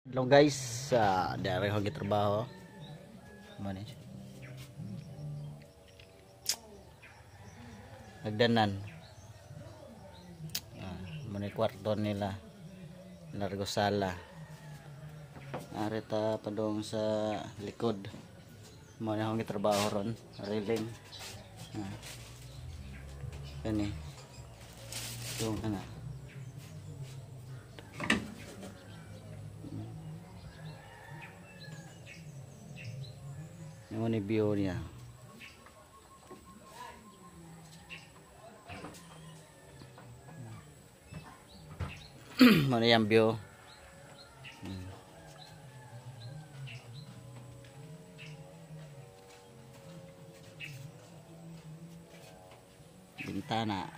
Hello guys, dari ako gitrabaho. Mani. Nagdanan. Mani kwarto nila. Largo sala. Arita padong sa likod. Mani ako gitrabaho ron, railing. Kani. Tung ana. Yung ni view niya. Mana yang view. Bintana.